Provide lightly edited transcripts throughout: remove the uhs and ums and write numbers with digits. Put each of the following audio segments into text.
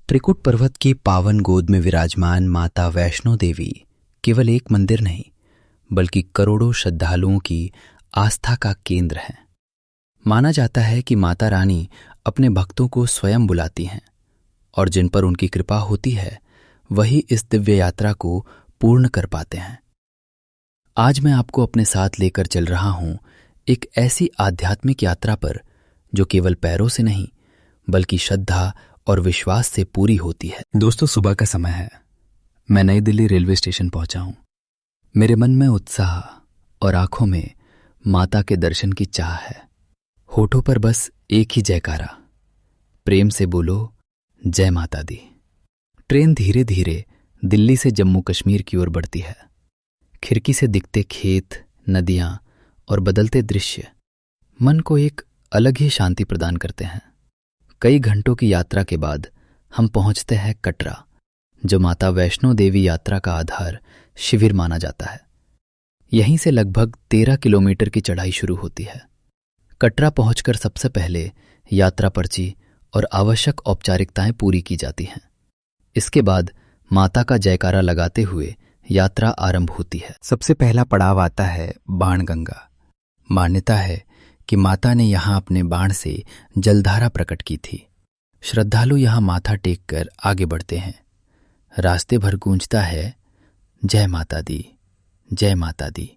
त्रिकुट पर्वत की पावन गोद में विराजमान माता वैष्णो देवी केवल एक मंदिर नहीं, बल्कि करोड़ों श्रद्धालुओं की आस्था का केंद्र है। माना जाता है कि माता रानी अपने भक्तों को स्वयं बुलाती हैं और जिन पर उनकी कृपा होती है वही इस दिव्य यात्रा को पूर्ण कर पाते हैं। आज मैं आपको अपने साथ लेकर चल रहा हूं एक ऐसी आध्यात्मिक यात्रा पर जो केवल पैरों से नहीं बल्कि श्रद्धा और विश्वास से पूरी होती है। दोस्तों, सुबह का समय है। मैं नई दिल्ली रेलवे स्टेशन पहुंचा हूं। मेरे मन में उत्साह और आंखों में माता के दर्शन की चाह है। होठों पर बस एक ही जयकारा, प्रेम से बोलो जय माता दी। ट्रेन धीरे धीरे दिल्ली से जम्मू कश्मीर की ओर बढ़ती है। खिड़की से दिखते खेत, नदियां और बदलते दृश्य मन को एक अलग ही शांति प्रदान करते हैं। कई घंटों की यात्रा के बाद हम पहुंचते हैं कटरा, जो माता वैष्णो देवी यात्रा का आधार शिविर माना जाता है। यहीं से लगभग 13 किलोमीटर की चढ़ाई शुरू होती है। कटरा पहुंचकर सबसे पहले यात्रा पर्ची और आवश्यक औपचारिकताएं पूरी की जाती हैं। इसके बाद माता का जयकारा लगाते हुए यात्रा आरंभ होती है। सबसे पहला पड़ाव आता है बाणगंगा। मान्यता है कि माता ने यहां अपने बाण से जलधारा प्रकट की थी। श्रद्धालु यहां माथा टेक कर आगे बढ़ते हैं। रास्ते भर गूंजता है जय माता दी, जय माता दी।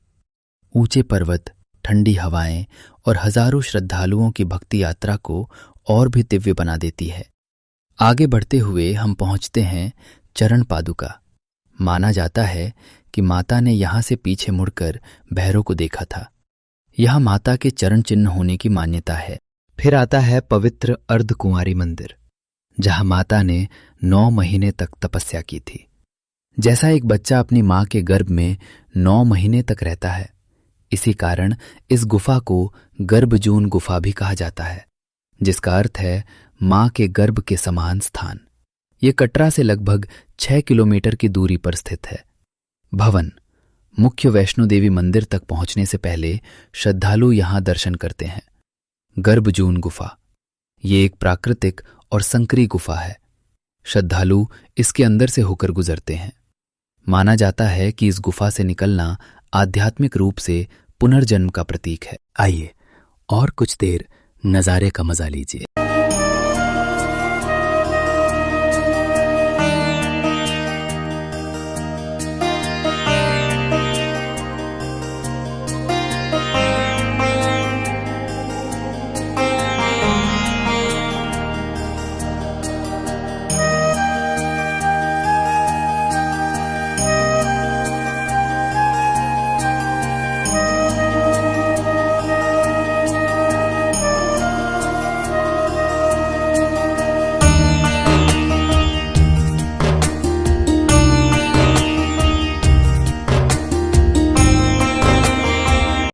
ऊंचे पर्वत, ठंडी हवाएं और हजारों श्रद्धालुओं की भक्ति यात्रा को और भी दिव्य बना देती है। आगे बढ़ते हुए हम पहुंचते हैं चरण पादुका। माना जाता है कि माता ने यहां से पीछे मुड़कर भैरव को देखा था। यह माता के चरण चिन्ह होने की मान्यता है। फिर आता है पवित्र अर्धकुंवारी मंदिर, जहां माता ने 9 महीने तक तपस्या की थी। जैसा एक बच्चा अपनी मां के गर्भ में 9 महीने तक रहता है, इसी कारण इस गुफा को गर्भजून गुफा भी कहा जाता है, जिसका अर्थ है मां के गर्भ के समान स्थान। ये कटरा से लगभग 6 किलोमीटर की दूरी पर स्थित है। भवन मुख्य वैष्णो देवी मंदिर तक पहुंचने से पहले श्रद्धालु यहां दर्शन करते हैं। गर्भजून गुफा ये एक प्राकृतिक और संकरी गुफा है। श्रद्धालु इसके अंदर से होकर गुजरते हैं। माना जाता है कि इस गुफा से निकलना आध्यात्मिक रूप से पुनर्जन्म का प्रतीक है। आइए और कुछ देर नजारे का मजा लीजिए।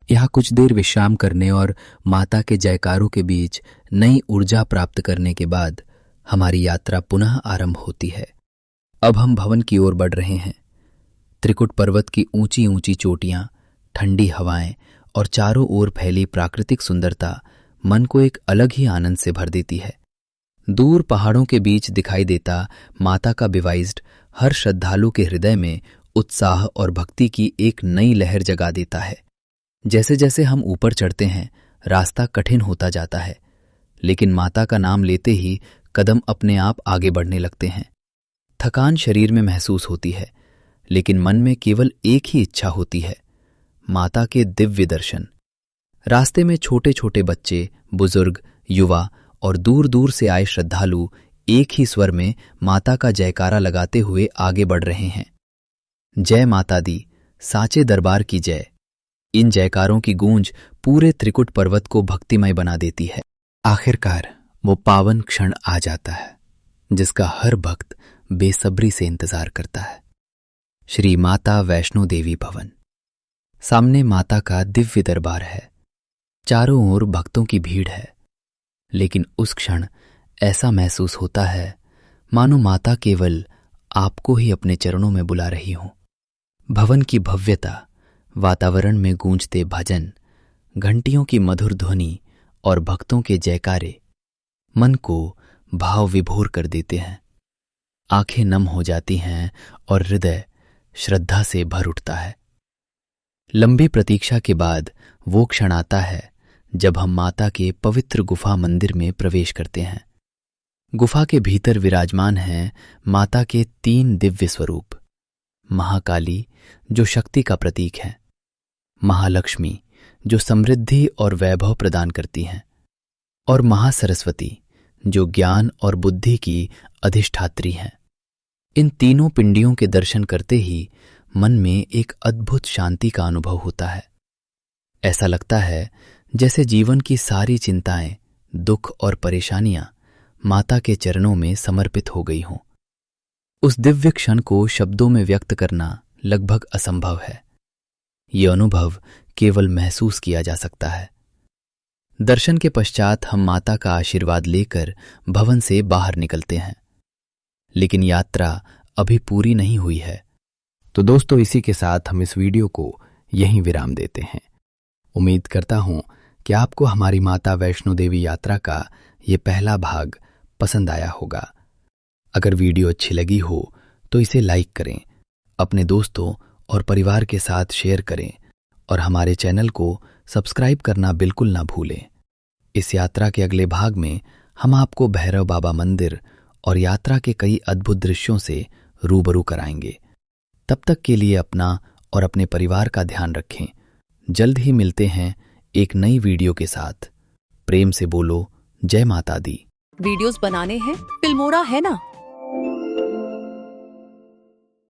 यहाँ कुछ देर विश्राम करने और माता के जयकारों के बीच नई ऊर्जा प्राप्त करने के बाद हमारी यात्रा पुनः आरंभ होती है। अब हम भवन की ओर बढ़ रहे हैं। त्रिकुट पर्वत की ऊंची ऊंची चोटियां, ठंडी हवाएं और चारों ओर फैली प्राकृतिक सुंदरता मन को एक अलग ही आनंद से भर देती है। दूर पहाड़ों के बीच दिखाई देता माता का बिवाइज्ड हर श्रद्धालु के हृदय में उत्साह और भक्ति की एक नई लहर जगा देता है। जैसे जैसे हम ऊपर चढ़ते हैं, रास्ता कठिन होता जाता है, लेकिन माता का नाम लेते ही कदम अपने आप आगे बढ़ने लगते हैं। थकान शरीर में महसूस होती है, लेकिन मन में केवल एक ही इच्छा होती है, माता के दिव्य दर्शन। रास्ते में छोटे छोटे बच्चे, बुजुर्ग, युवा और दूर दूर से आए श्रद्धालु एक ही स्वर में माता का जयकारा लगाते हुए आगे बढ़ रहे हैं। जय माता दी, साचे दरबार की जय। इन जयकारों की गूंज पूरे त्रिकुट पर्वत को भक्तिमय बना देती है। आखिरकार वो पावन क्षण आ जाता है जिसका हर भक्त बेसब्री से इंतजार करता है। श्री माता वैष्णो देवी भवन। सामने माता का दिव्य दरबार है। चारों ओर भक्तों की भीड़ है, लेकिन उस क्षण ऐसा महसूस होता है मानो माता केवल आपको ही अपने चरणों में बुला रही हो। भवन की भव्यता, वातावरण में गूंजते भजन, घंटियों की मधुर ध्वनि और भक्तों के जयकारे मन को भाव विभोर कर देते हैं। आंखें नम हो जाती हैं और हृदय श्रद्धा से भर उठता है। लंबी प्रतीक्षा के बाद वो क्षण आता है जब हम माता के पवित्र गुफा मंदिर में प्रवेश करते हैं। गुफा के भीतर विराजमान हैं माता के 3 दिव्य स्वरूप। महाकाली जो शक्ति का प्रतीक है, महालक्ष्मी जो समृद्धि और वैभव प्रदान करती हैं, और महासरस्वती जो ज्ञान और बुद्धि की अधिष्ठात्री हैं। इन तीनों पिंडियों के दर्शन करते ही मन में एक अद्भुत शांति का अनुभव होता है। ऐसा लगता है जैसे जीवन की सारी चिंताएं, दुख और परेशानियां माता के चरणों में समर्पित हो गई हों। उस दिव्य क्षण को शब्दों में व्यक्त करना लगभग असंभव है। ये अनुभव केवल महसूस किया जा सकता है। दर्शन के पश्चात हम माता का आशीर्वाद लेकर भवन से बाहर निकलते हैं, लेकिन यात्रा अभी पूरी नहीं हुई है। तो दोस्तों, इसी के साथ हम इस वीडियो को यहीं विराम देते हैं। उम्मीद करता हूं कि आपको हमारी माता वैष्णो देवी यात्रा का ये पहला भाग पसंद आया होगा। अगर वीडियो अच्छी लगी हो तो इसे लाइक करें, अपने दोस्तों और परिवार के साथ शेयर करें और हमारे चैनल को सब्सक्राइब करना बिल्कुल ना भूलें। इस यात्रा के अगले भाग में हम आपको भैरव बाबा मंदिर और यात्रा के कई अद्भुत दृश्यों से रूबरू कराएंगे। तब तक के लिए अपना और अपने परिवार का ध्यान रखें। जल्द ही मिलते हैं एक नई वीडियो के साथ। प्रेम से बोलो जय माता दी। वीडियोस बनाने हैं फिल्मोरा है ना।